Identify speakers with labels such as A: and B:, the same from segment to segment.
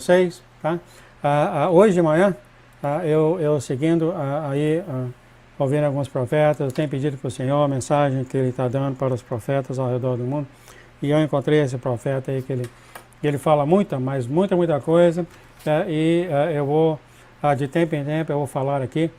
A: vocês, tá? Hoje de manhã, eu seguindo ouvindo alguns profetas, eu tenho pedido para o Senhor a mensagem que Ele está dando para os profetas ao redor do mundo, e eu encontrei esse profeta aí que ele fala muita coisa, eu vou, de tempo em tempo, eu vou falar aqui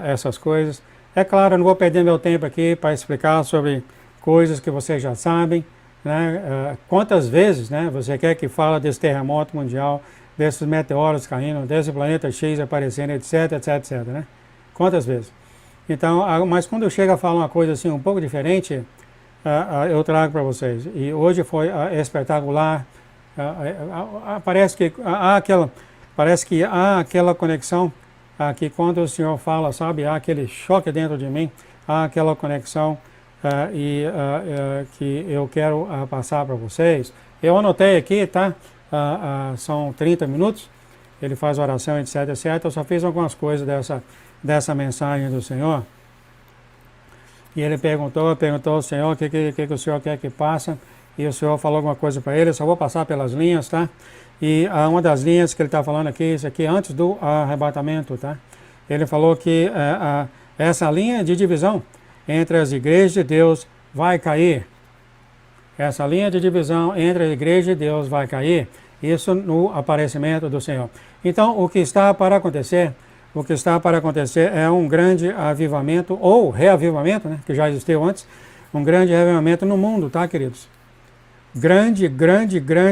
A: essas coisas. É claro, eu não vou perder meu tempo aqui para explicar sobre coisas que vocês já sabem, né? Quantas vezes, né, você quer que fale desse terremoto mundial, desses meteoros caindo, desse planeta X aparecendo, etc, etc, etc, né? Quantas vezes? Então, mas quando eu chego a falar uma coisa assim um pouco diferente, eu trago para vocês. E hoje foi espetacular. Parece que há aquela conexão que quando o Senhor fala, sabe, há aquele choque dentro de mim, há aquela conexão que eu quero passar para vocês. Eu anotei aqui, tá? São 30 minutos, ele faz oração, etc, etc. Eu só fiz algumas coisas dessa mensagem do Senhor. E ele perguntou ao Senhor o que o Senhor quer que passe. E o Senhor falou alguma coisa para ele. Eu só vou passar pelas linhas, tá? E uma das linhas que ele está falando aqui, isso aqui antes do arrebatamento, tá? Ele falou que essa linha de divisão entre as igrejas de Deus vai cair. Essa linha de divisão entre a igreja de Deus vai cair. Isso no aparecimento do Senhor. Então, o que está para acontecer é um grande avivamento, ou reavivamento, né, que já existiu antes, um grande reavivamento no mundo, tá, queridos? Grande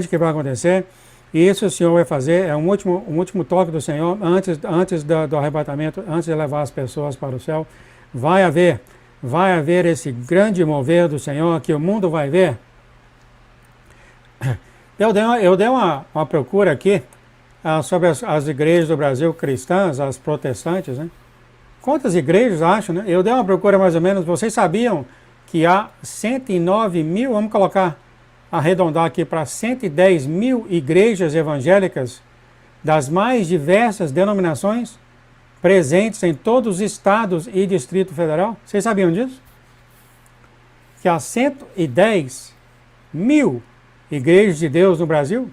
A: que vai acontecer. E isso o Senhor vai fazer, é um último toque do Senhor, antes do arrebatamento, antes de levar as pessoas para o céu. Vai haver esse grande mover do Senhor, que o mundo vai ver. Eu dei uma procura aqui sobre as igrejas do Brasil cristãs, as protestantes, né? Quantas igrejas acham, né? Eu dei uma procura mais ou menos, vocês sabiam que há 109 mil, vamos arredondar aqui para 110 mil igrejas evangélicas das mais diversas denominações presentes em todos os estados e Distrito Federal? Vocês sabiam disso? Que há 110 mil igrejas de Deus no Brasil?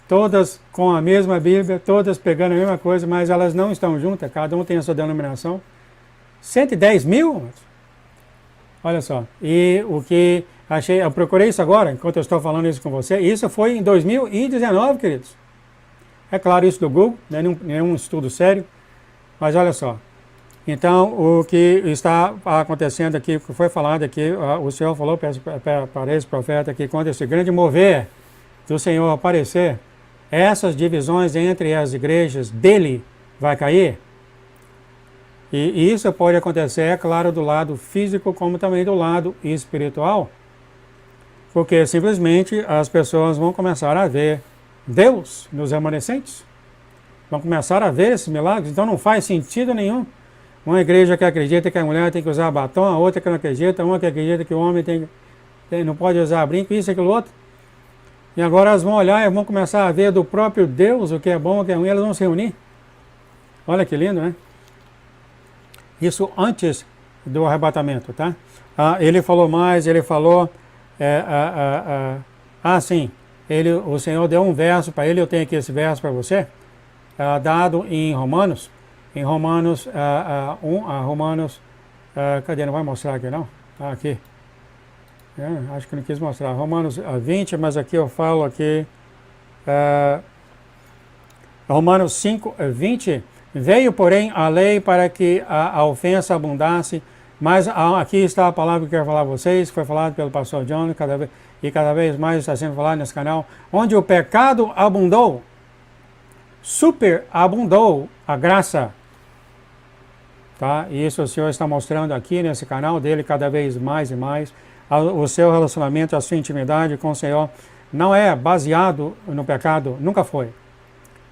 A: Todas com a mesma Bíblia, todas pegando a mesma coisa, mas elas não estão juntas, cada um tem a sua denominação. 110 mil? Olha só, e o que achei, eu procurei isso agora, enquanto eu estou falando isso com você, isso foi em 2019, queridos. É claro, isso do Google, né, nenhum estudo sério, mas olha só. Então, o que está acontecendo aqui, o que foi falado aqui, o Senhor falou para esse profeta que quando esse grande mover do Senhor aparecer, essas divisões entre as igrejas dele vai cair. E isso pode acontecer, é claro, do lado físico como também do lado espiritual. Porque simplesmente as pessoas vão começar a ver Deus nos remanescentes. Vão começar a ver esses milagres. Então não faz sentido nenhum. Uma igreja que acredita que a mulher tem que usar batom, a outra que não acredita, uma que acredita que o homem não pode usar brinco, isso, aquilo, outro. E agora elas vão olhar e vão começar a ver do próprio Deus o que é bom, o que é ruim, elas vão se reunir. Olha que lindo, né? Isso antes do arrebatamento, tá? Ele falou mais, ele falou... sim, o Senhor deu um verso para ele, eu tenho aqui esse verso para você, dado em Romanos, cadê? Não vai mostrar aqui não? Aqui. Acho que não quis mostrar. Romanos 20, mas aqui eu falo aqui. Romanos 5, 20. Veio, porém, a lei para que a ofensa abundasse, mas aqui está a palavra que eu quero falar a vocês, que foi falado pelo pastor John, cada vez mais está sendo falado nesse canal, onde o pecado abundou, superabundou a graça. Tá? E isso o Senhor está mostrando aqui nesse canal dele cada vez mais e mais. O seu relacionamento, a sua intimidade com o Senhor não é baseado no pecado, nunca foi.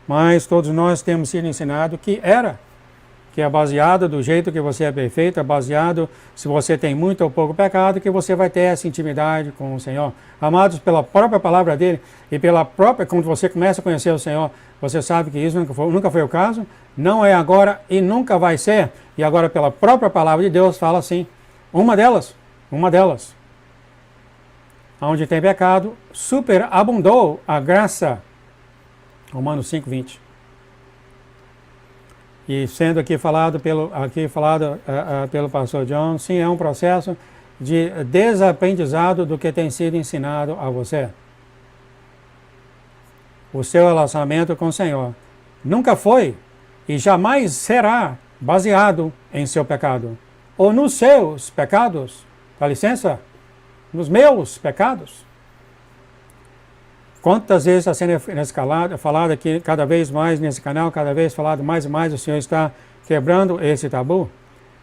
A: Mas todos nós temos sido ensinados que é baseado do jeito que você é perfeito, é baseado se você tem muito ou pouco pecado, que você vai ter essa intimidade com o Senhor. Amados, pela própria palavra dele e pela própria, quando você começa a conhecer o Senhor, você sabe que isso nunca foi o caso, não é agora e nunca vai ser. E agora pela própria palavra de Deus fala assim, uma delas, onde tem pecado, superabundou a graça. Romanos 5:20. E sendo aqui falado pelo pastor John, sim, é um processo de desaprendizado do que tem sido ensinado a você. O seu relacionamento com o Senhor nunca foi e jamais será baseado em seu pecado, ou nos seus pecados, dá licença, nos meus pecados. Quantas vezes está sendo falado aqui, cada vez mais nesse canal, cada vez falado mais e mais, o Senhor está quebrando esse tabu.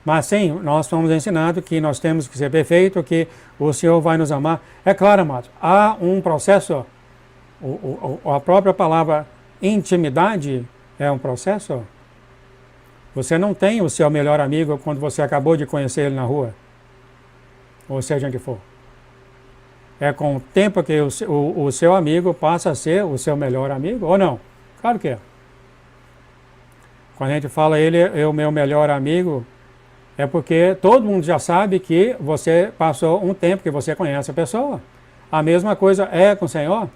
A: Mas sim, nós fomos ensinados que nós temos que ser perfeitos, que o Senhor vai nos amar. É claro, amados, há um processo, a própria palavra intimidade é um processo. Você não tem o seu melhor amigo quando você acabou de conhecer ele na rua, ou seja onde for. É com o tempo que o seu amigo passa a ser o seu melhor amigo, ou não? Claro que é. Quando a gente fala ele é o meu melhor amigo, é porque todo mundo já sabe que você passou um tempo que você conhece a pessoa. A mesma coisa é com o Senhor,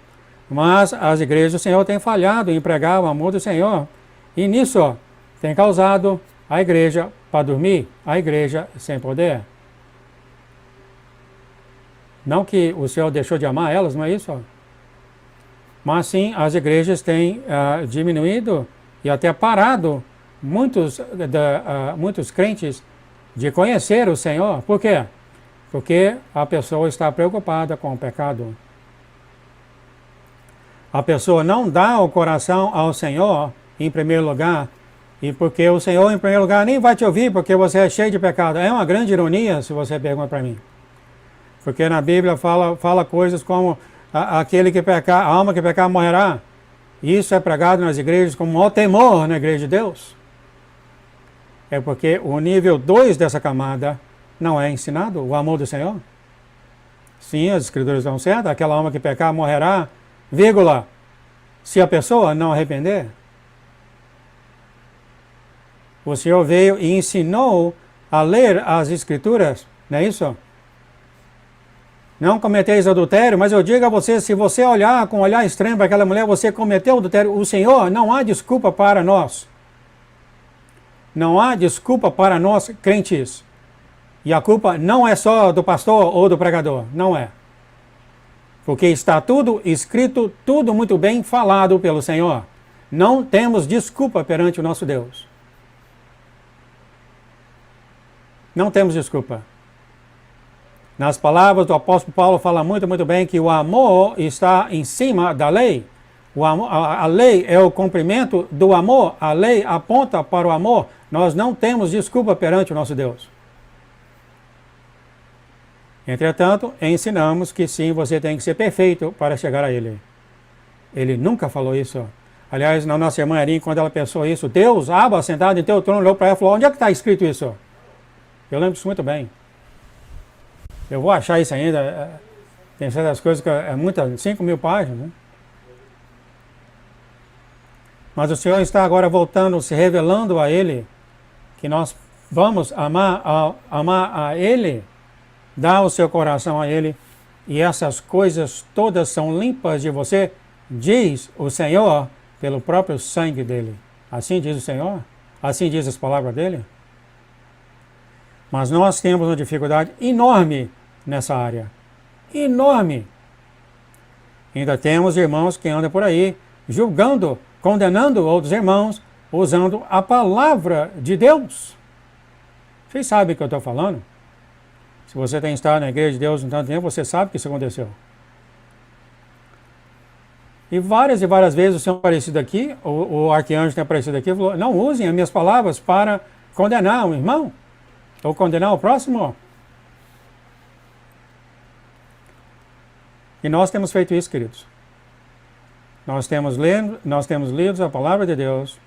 A: mas as igrejas do Senhor têm falhado em pregar o amor do Senhor. E nisso tem causado a igreja para dormir, a igreja sem poder. Não que o Senhor deixou de amar elas, não é isso? Mas sim, as igrejas têm diminuído e até parado muitos crentes de conhecer o Senhor. Por quê? Porque a pessoa está preocupada com o pecado. A pessoa não dá o coração ao Senhor em primeiro lugar, e porque o Senhor em primeiro lugar nem vai te ouvir porque você é cheio de pecado. É uma grande ironia se você pergunta para mim. Porque na Bíblia fala coisas como aquele que pecar, a alma que pecar morrerá. Isso é pregado nas igrejas como o maior temor na igreja de Deus. É porque o nível 2 dessa camada não é ensinado, o amor do Senhor. Sim, as escrituras estão certas, aquela alma que pecar morrerá, vírgula, se a pessoa não arrepender. O Senhor veio e ensinou a ler as escrituras, não é isso? Não cometeis adultério, mas eu digo a você, se você olhar com um olhar estranho para aquela mulher, você cometeu adultério. O Senhor, não há desculpa para nós. Não há desculpa para nós crentes. E a culpa não é só do pastor ou do pregador, não é. Porque está tudo escrito, tudo muito bem falado pelo Senhor. Não temos desculpa perante o nosso Deus. Não temos desculpa. Nas palavras do apóstolo Paulo fala muito bem que o amor está em cima da lei. A lei é o cumprimento do amor. A lei aponta para o amor. Nós não temos desculpa perante o nosso Deus. Entretanto, ensinamos que sim, você tem que ser perfeito para chegar a Ele. Ele nunca falou isso. Aliás, na nossa irmã Erin, quando ela pensou isso, Deus, Abba, sentado em teu trono, olhou para ela e falou, onde é que está escrito isso? Eu lembro disso muito bem. Eu vou achar isso ainda. Tem certas coisas que é muitas, 5.000 páginas. Né? Mas o Senhor está agora voltando, se revelando a Ele, que nós vamos amar a Ele, dar o seu coração a Ele, e essas coisas todas são limpas de você, diz o Senhor, pelo próprio sangue dEle. Assim diz o Senhor? Assim diz as palavras dEle? Mas nós temos uma dificuldade enorme nessa área. Enorme. Ainda temos irmãos que andam por aí julgando, condenando outros irmãos, usando a palavra de Deus. Vocês sabem o que eu estou falando? Se você tem estado na igreja de Deus um tanto tempo, você sabe que isso aconteceu. E várias vezes o Senhor aparecido aqui, o arcanjo tem aparecido aqui e falou, não usem as minhas palavras para condenar um irmão, ou condenar o próximo. E nós temos feito isso, queridos. Nós temos lido a palavra de Deus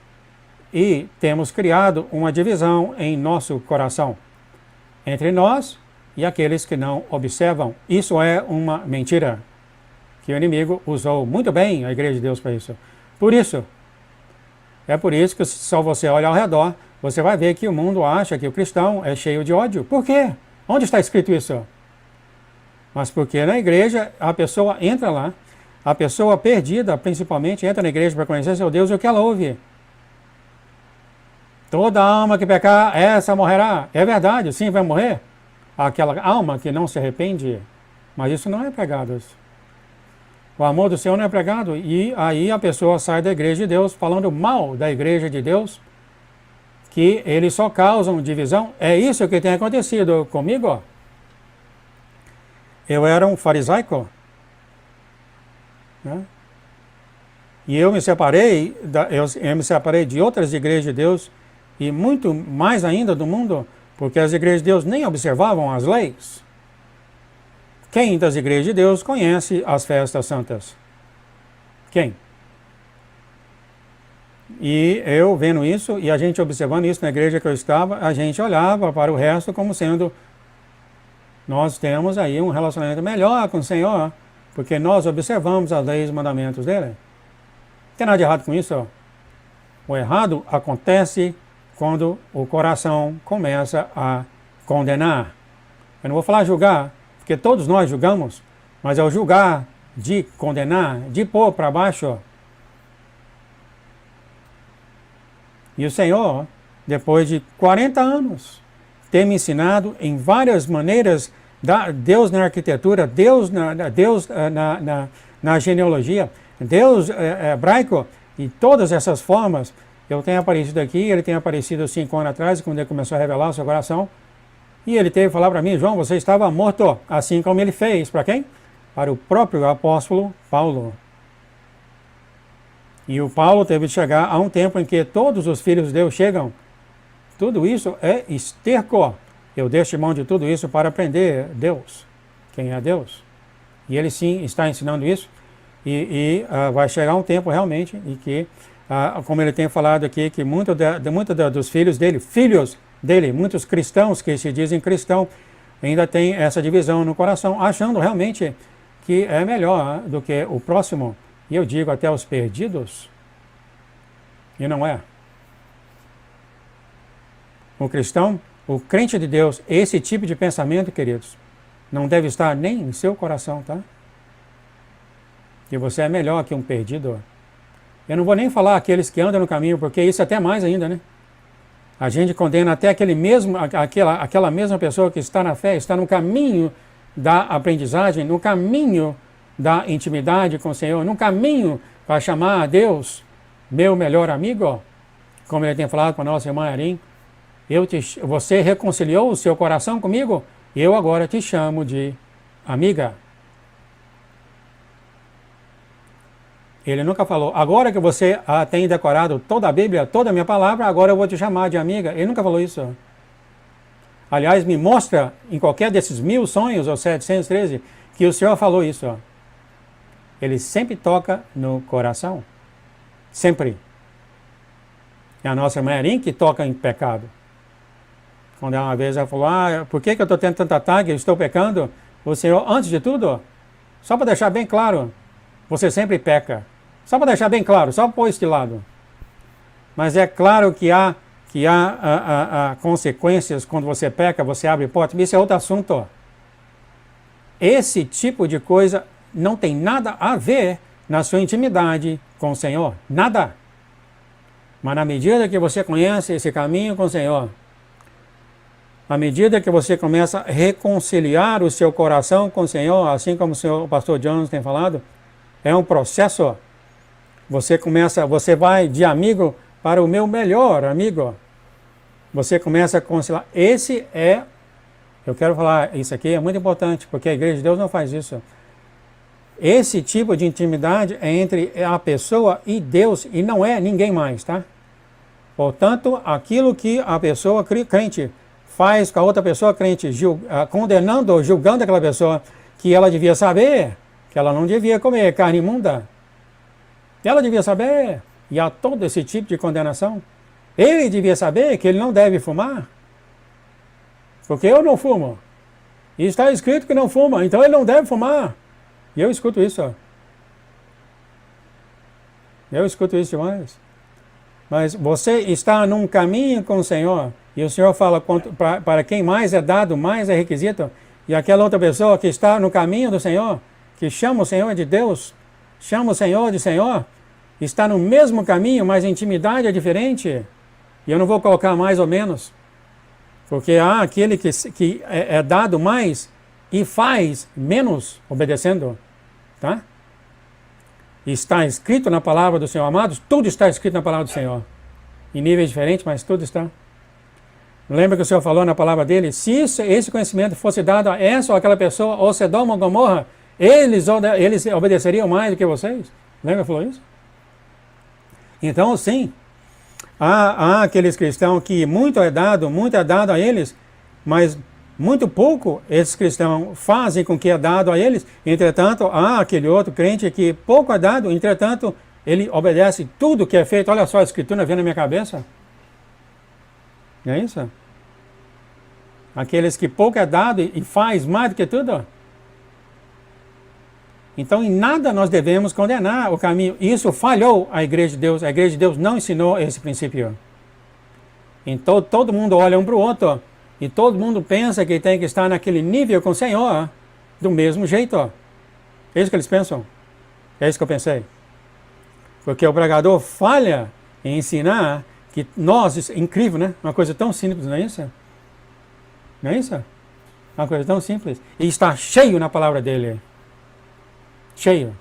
A: e temos criado uma divisão em nosso coração entre nós e aqueles que não observam. Isso é uma mentira que o inimigo usou muito bem a igreja de Deus para isso. É por isso que só você olha ao redor, você vai ver que o mundo acha que o cristão é cheio de ódio. Por quê? Onde está escrito isso? Mas porque na igreja a pessoa entra lá, A pessoa perdida, principalmente, entra na igreja para conhecer seu Deus e o que ela ouve. Toda alma que pecar, essa morrerá. É verdade, sim, vai morrer. Aquela alma que não se arrepende. Mas isso não é pregado. O amor do Senhor não é pregado. E aí a pessoa sai da igreja de Deus falando mal da igreja de Deus, que eles só causam divisão. É isso que tem acontecido comigo. Ó. Eu era um farisaico. Né? E eu me separei de outras igrejas de Deus e muito mais ainda do mundo, porque as igrejas de Deus nem observavam as leis. Quem das igrejas de Deus conhece as festas santas? Quem? E eu vendo isso, e a gente observando isso na igreja que eu estava, a gente olhava para o resto como sendo, nós temos aí um relacionamento melhor com o Senhor, porque nós observamos as leis e os mandamentos dele. Não tem nada de errado com isso. Ó. O errado acontece quando o coração começa a condenar. Eu não vou falar julgar, porque todos nós julgamos, mas é o julgar de condenar, de pôr para baixo. E o Senhor, depois de 40 anos, tem me ensinado em várias maneiras, Deus na arquitetura, Deus na genealogia, Deus hebraico, e todas essas formas. Eu tenho aparecido aqui, ele tem aparecido 5 anos atrás, quando ele começou a revelar o seu coração. E ele teve que falar para mim, João, você estava morto, assim como ele fez. Para quem? Para o próprio apóstolo Paulo. E o Paulo teve que chegar a um tempo em que todos os filhos de Deus chegam. Tudo isso é esterco. Eu deixo mão de tudo isso para aprender Deus. Quem é Deus? E ele sim está ensinando isso. E vai chegar um tempo realmente em que, como ele tem falado aqui, que muitos dos filhos dele, muitos cristãos que se dizem cristão, ainda tem essa divisão no coração, achando realmente que é melhor do que o próximo. E eu digo até os perdidos. E não é. O cristão, o crente de Deus, esse tipo de pensamento, queridos, não deve estar nem em seu coração, tá? Que você é melhor que um perdido. Eu não vou nem falar aqueles que andam no caminho, porque isso é até mais ainda, né? A gente condena até aquela mesma pessoa que está na fé, está no caminho da aprendizagem, no caminho da intimidade com o Senhor, no caminho para chamar a Deus meu melhor amigo, como ele tem falado com a nossa irmã Arim. Você reconciliou o seu coração comigo, eu agora te chamo de amiga. Ele nunca falou, agora que você tem decorado toda a Bíblia, toda a minha palavra, agora eu vou te chamar de amiga. Ele nunca falou isso. Aliás, me mostra em qualquer desses 1000 sonhos, ou 713, que o Senhor falou isso. Ele sempre toca no coração. Sempre. É a nossa irmã Erin que toca em pecado. Quando uma vez ela falou, por que eu estou tendo tanta ataque, eu estou pecando? O Senhor, antes de tudo, só para deixar bem claro, você sempre peca. Só para deixar bem claro, só pôr este lado. Mas é claro que há consequências quando você peca, você abre porta. Isso é outro assunto. Esse tipo de coisa não tem nada a ver na sua intimidade com o Senhor. Nada. Mas na medida que você conhece esse caminho com o Senhor, à medida que você começa a reconciliar o seu coração com o Senhor, assim como o pastor Jones tem falado, é um processo. Você vai de amigo para o meu melhor amigo. Você começa a conciliar. Eu quero falar, isso aqui é muito importante, porque a igreja de Deus não faz isso. Esse tipo de intimidade é entre a pessoa e Deus, e não é ninguém mais, tá? Portanto, aquilo que a pessoa crente faz com a outra pessoa crente, condenando ou julgando aquela pessoa, que ela devia saber que ela não devia comer carne imunda. Ela devia saber, e há todo esse tipo de condenação. Ele devia saber que ele não deve fumar, porque eu não fumo. E está escrito que não fuma, então ele não deve fumar. E eu escuto isso. Ó. Eu escuto isso demais. Mas você está num caminho com o Senhor, e o Senhor fala para quem mais é dado, mais é requisito, e aquela outra pessoa que está no caminho do Senhor, que chama o Senhor de Deus, chama o Senhor de Senhor, está no mesmo caminho, mas a intimidade é diferente. E eu não vou colocar mais ou menos, porque há aquele que é dado mais e faz menos obedecendo. Tá? Está escrito na palavra do Senhor, amados, tudo está escrito na palavra do Senhor. Em níveis diferentes, mas tudo está. Lembra que o Senhor falou na palavra dele? Se esse conhecimento fosse dado a essa ou aquela pessoa, ou Sodoma ou Gomorra, eles obedeceriam mais do que vocês. Lembra que falou isso? Então, sim, há aqueles cristãos que muito é dado a eles, mas muito pouco esses cristãos fazem com que é dado a eles. Entretanto, há aquele outro crente que pouco é dado, entretanto, ele obedece tudo que é feito. Olha só a escritura vem na minha cabeça. Não é isso? Aqueles que pouco é dado e faz mais do que tudo. Então, em nada nós devemos condenar o caminho. Isso falhou a igreja de Deus. A igreja de Deus não ensinou esse princípio. Então, todo mundo olha um para o outro e todo mundo pensa que tem que estar naquele nível com o Senhor do mesmo jeito. É isso que eles pensam. É isso que eu pensei. Porque o pregador falha em ensinar que nós, incrível, né? Uma coisa tão simples, não é isso? Não é isso? Uma coisa tão simples. E está cheio na palavra dele. Cheio.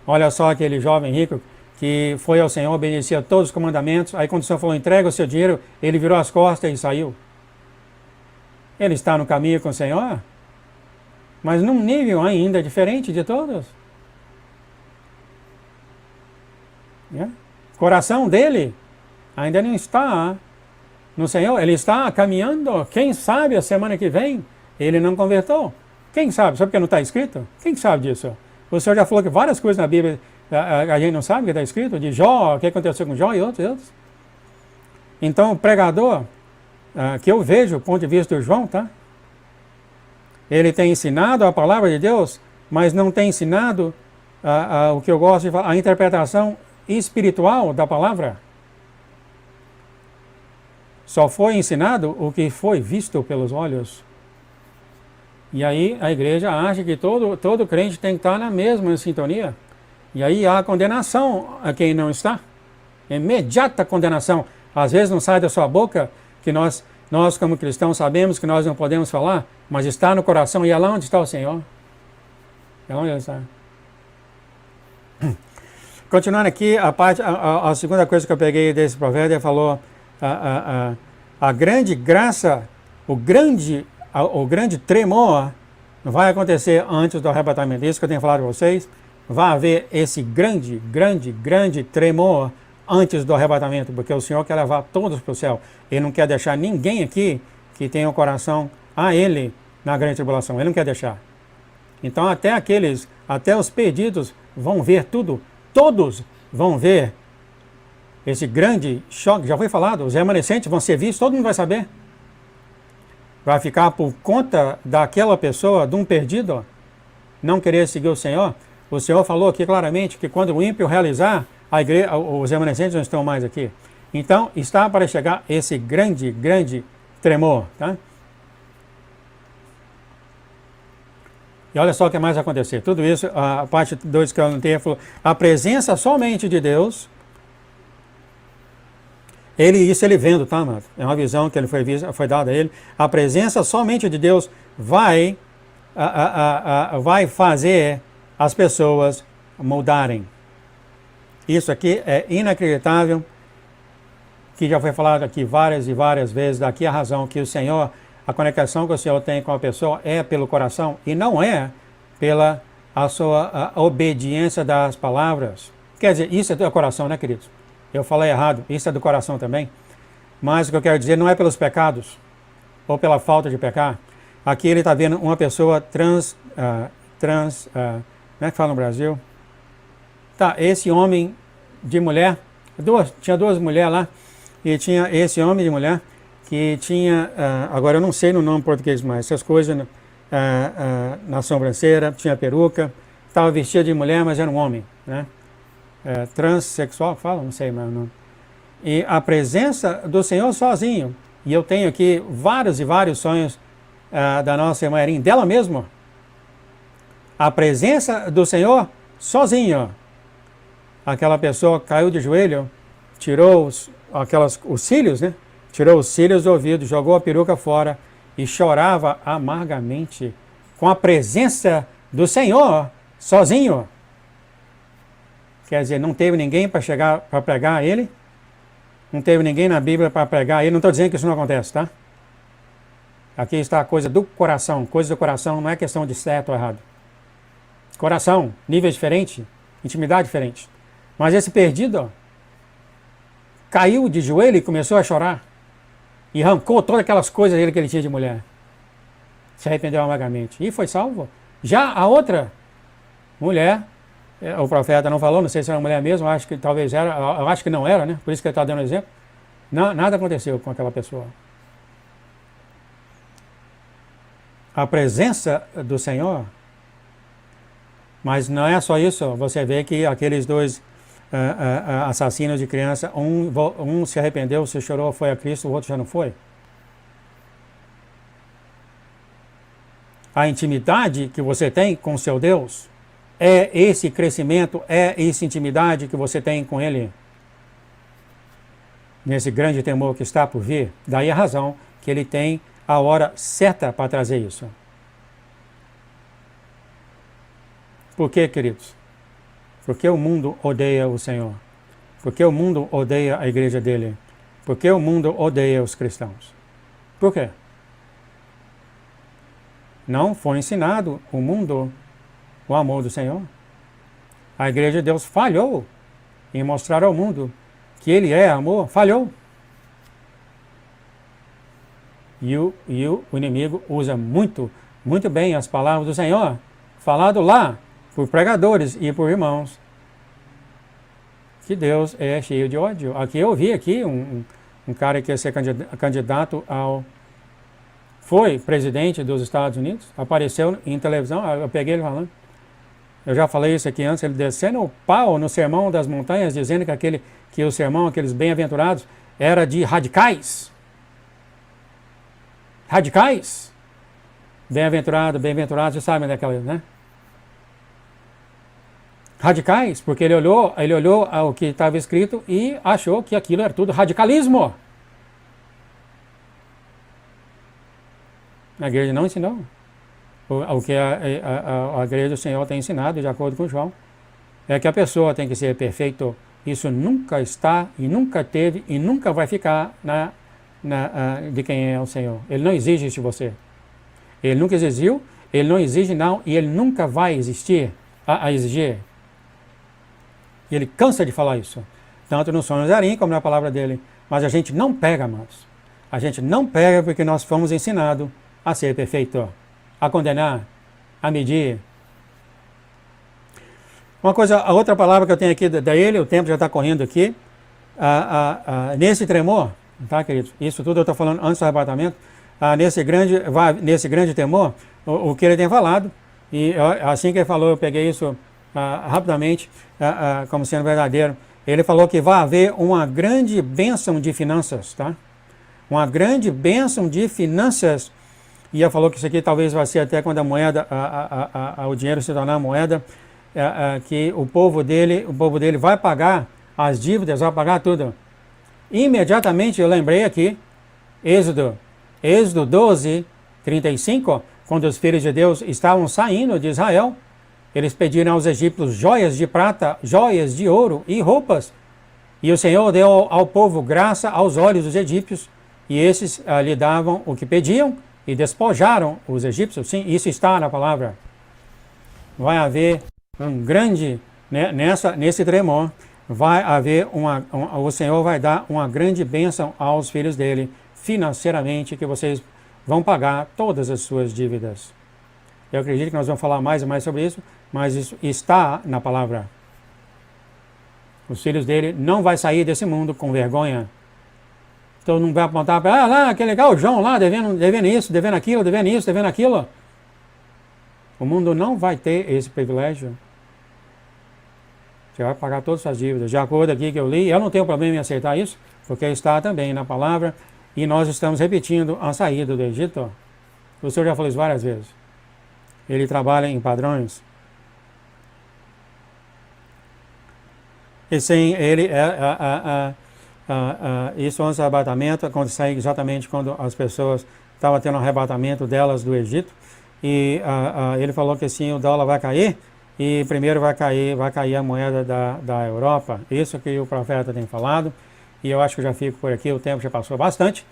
A: Olha só aquele jovem rico que foi ao Senhor, obedecia a todos os comandamentos. Aí quando o Senhor falou, entrega o seu dinheiro, ele virou as costas e saiu. Ele está no caminho com o Senhor, mas num nível ainda diferente de todos. O coração dele ainda não está no Senhor, ele está caminhando. Quem sabe a semana que vem ele não convertou? Quem sabe? Sabe porque não está escrito? Quem sabe disso? O Senhor já falou que várias coisas na Bíblia a gente não sabe o que está escrito, de Jó, o que aconteceu com Jó e outros. Então o pregador, que eu vejo, do ponto de vista do João, tá? Ele tem ensinado a palavra de Deus, mas não tem ensinado o que eu gosto de falar, a interpretação espiritual da palavra. Só foi ensinado o que foi visto pelos olhos. E aí a igreja acha que todo crente tem que estar na mesma sintonia. E aí há condenação a quem não está. Imediata condenação. Às vezes não sai da sua boca, que nós como cristãos sabemos que nós não podemos falar, mas está no coração. E é lá onde está o Senhor. É lá onde ele está. Continuando aqui, a segunda coisa que eu peguei desse provérbio, ele falou a grande graça, o grande tremor vai acontecer antes do arrebatamento. Isso que eu tenho falado para vocês. Vai haver esse grande tremor antes do arrebatamento, porque o Senhor quer levar todos para o céu. Ele não quer deixar ninguém aqui que tenha o coração a Ele na grande tribulação. Ele não quer deixar. Então até os perdidos vão ver tudo. Todos vão ver esse grande choque. Já foi falado, os remanescentes vão ser vistos, todo mundo vai saber. Vai ficar por conta daquela pessoa, de um perdido, não querer seguir o Senhor. O Senhor falou aqui claramente que quando o ímpio realizar, os remanescentes não estão mais aqui. Então, está para chegar esse grande tremor. Tá? E olha só o que mais vai acontecer. Tudo isso, a parte 2 que eu não tenho, falou, a presença somente de Deus. Isso ele vendo, tá, mano? É uma visão que ele foi dada a ele. A presença somente de Deus vai fazer as pessoas mudarem. Isso aqui é inacreditável, que já foi falado aqui várias e várias vezes. Daqui a razão que o Senhor, a conexão que o Senhor tem com a pessoa é pelo coração e não é pela a sua obediência das palavras. Quer dizer, isso é do coração, né, queridos? Eu falei errado, isso é do coração também. Mas o que eu quero dizer não é pelos pecados ou pela falta de pecar. Aqui ele está vendo uma pessoa como é que fala no Brasil? Tá, esse homem de mulher, tinha duas mulheres lá, e tinha esse homem de mulher que tinha, agora eu não sei no nome português mais, essas coisas na sobrancelha, tinha peruca, estava vestido de mulher, mas era um homem, né? Transsexual, fala? Não sei mais o nome. E a presença do Senhor sozinho, e eu tenho aqui vários e vários sonhos da nossa irmã Erin, dela mesma. A presença do Senhor sozinho aquela pessoa caiu de joelho, tirou os cílios, né? Tirou os cílios do ouvido, jogou a peruca fora e chorava amargamente com a presença do Senhor, sozinho. Quer dizer, não teve ninguém para chegar para pregar a ele, não teve ninguém na Bíblia para pregar a ele. Não estou dizendo que isso não acontece, tá? Aqui está a coisa do coração. Coisa do coração não é questão de certo ou errado. Coração, nível diferente, intimidade diferente. Mas esse perdido, ó, caiu de joelho e começou a chorar. E arrancou todas aquelas coisas dele que ele tinha de mulher. Se arrependeu amargamente. E foi salvo. Já a outra mulher, o profeta não falou, não sei se era uma mulher mesmo, acho que talvez era, eu acho que não era, né? Por isso que ele está dando exemplo. Não, nada aconteceu com aquela pessoa. A presença do Senhor, mas não é só isso. Você vê que aqueles dois assassinos de criança, um se arrependeu, se chorou, foi a Cristo, o outro já não foi. A intimidade que você tem com o seu Deus é esse crescimento, é essa intimidade que você tem com Ele. Nesse grande temor que está por vir, daí a razão que Ele tem a hora certa para trazer isso. Por quê, queridos? Porque o mundo odeia o Senhor. Porque o mundo odeia a igreja dele. Porque o mundo odeia os cristãos. Por quê? Não foi ensinado o mundo o amor do Senhor. A igreja de Deus falhou em mostrar ao mundo que Ele é amor. Falhou. E o inimigo usa muito bem as palavras do Senhor, falado lá por pregadores e por irmãos, que Deus é cheio de ódio. Aqui eu vi um cara que ia ser candidato foi presidente dos Estados Unidos, apareceu em televisão, eu peguei ele falando. Eu já falei isso aqui antes, ele descendo o pau no Sermão das Montanhas, dizendo que o sermão, aqueles bem-aventurados, era de radicais. Radicais? Bem-aventurado, vocês sabem daquela, né? Radicais, porque ele olhou ao que estava escrito e achou que aquilo era tudo radicalismo. A igreja não ensinou. O que a igreja do Senhor tem ensinado, de acordo com João, é que a pessoa tem que ser perfeita. Isso nunca está, e nunca teve, e nunca vai ficar de quem é o Senhor. Ele não exige isso de você. Ele nunca exigiu, ele não exige não, e ele nunca vai exigir. Ele cansa de falar isso, tanto no Sonho Zarim como na palavra dele. Mas a gente não pega, amados. A gente não pega porque nós fomos ensinados a ser perfeito, a condenar, a medir. A outra palavra que eu tenho aqui dele, o tempo já está correndo aqui, nesse tremor, tá, queridos? Isso tudo eu estou falando antes do arrebatamento. Nesse grande temor, o que ele tem falado, e assim que ele falou, eu peguei isso rapidamente, como sendo verdadeiro. Ele falou que vai haver uma grande bênção de finanças, tá? Uma grande bênção de finanças. E ele falou que isso aqui talvez vai ser até quando a moeda, o dinheiro se tornar moeda, que o povo dele vai pagar as dívidas, vai pagar tudo. Imediatamente eu lembrei aqui, Êxodo 12, 35, quando os filhos de Deus estavam saindo de Israel, eles pediram aos egípcios joias de prata, joias de ouro e roupas. E o Senhor deu ao povo graça aos olhos dos egípcios, e esses lhe davam o que pediam e despojaram os egípcios. Sim, isso está na palavra. Vai haver um grande, né, nesse tremor, vai haver o Senhor vai dar uma grande bênção aos filhos dele, financeiramente, que vocês vão pagar todas as suas dívidas. Eu acredito que nós vamos falar mais e mais sobre isso, mas isso está na palavra. Os filhos dele não vão sair desse mundo com vergonha. Então não vai apontar para, lá, que legal, o João lá, devendo isso, devendo aquilo, devendo isso, devendo aquilo. O mundo não vai ter esse privilégio. Você vai pagar todas as suas dívidas. De acordo aqui que eu li, eu não tenho problema em aceitar isso, porque está também na palavra, e nós estamos repetindo a saída do Egito. O Senhor já falou isso várias vezes. Ele trabalha em padrões. E sim, ele isso antes do arrebatamento aconteceu exatamente quando as pessoas estavam tendo um arrebatamento delas do Egito. E ele falou que sim, o dólar vai cair e primeiro vai cair a moeda da Europa. Isso que o profeta tem falado. E eu acho que eu já fico por aqui, o tempo já passou bastante.